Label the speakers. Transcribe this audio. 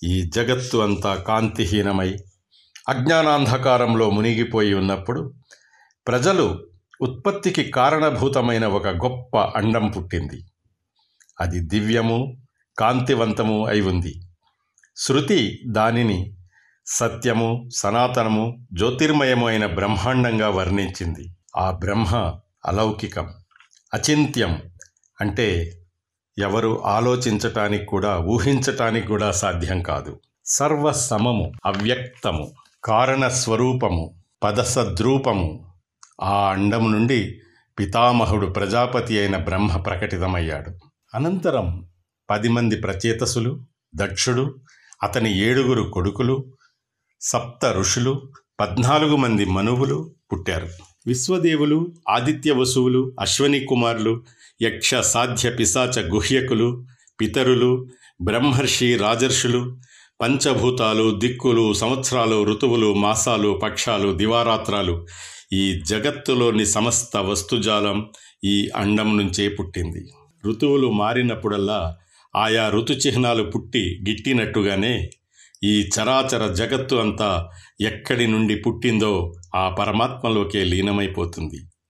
Speaker 1: ఈ జగత్తు అంతా కాంతిహీనమై అజ్ఞానాంధకారంలో మునిగిపోయి ఉన్నప్పుడు ప్రజలు ఉత్పత్తికి కారణభూతమైన ఒక గొప్ప అండం పుట్టింది. అది దివ్యము, కాంతివంతము అయి ఉంది. శృతి దానిని సత్యము, సనాతనము, జ్యోతిర్మయము అయిన బ్రహ్మాండంగా వర్ణించింది. ఆ బ్రహ్మ అలౌకికం, అచింత్యం, అంటే ఎవరు ఆలోచించటానికి కూడా, ఊహించటానికి కూడా సాధ్యం కాదు. సర్వసమము, అవ్యక్తము, కారణస్వరూపము, పదసద్రూపము. ఆ అండం నుండి పితామహుడు ప్రజాపతి అయిన బ్రహ్మ ప్రకటితమయ్యాడు. అనంతరం 10 మంది ప్రచేతసులు, దక్షుడు, అతని 7 కొడుకులు, 7 ఋషులు, 14 మంది మనువులు పుట్టారు. విశ్వదేవులు, ఆదిత్య వసువులు, అశ్వని కుమారులు, యక్ష సాధ్య పిశాచ గుహ్యకులు, పితరులు, బ్రహ్మర్షి రాజర్షులు, పంచభూతాలు, దిక్కులు, సంవత్సరాలు, ఋతువులు, మాసాలు, పక్షాలు, దివారాత్రాలు, ఈ జగత్తులోని సమస్త వస్తుజాలం ఈ అండం నుంచే పుట్టింది. ఋతువులు మారినప్పుడల్లా ఆయా ఋతు చిహ్నాలు పుట్టి గిట్టినట్టుగానే ఈ చరాచర జగత్తు అంతా ఎక్కడి నుండి పుట్టిందో ఆ పరమాత్మలోకే లీనమైపోతుంది.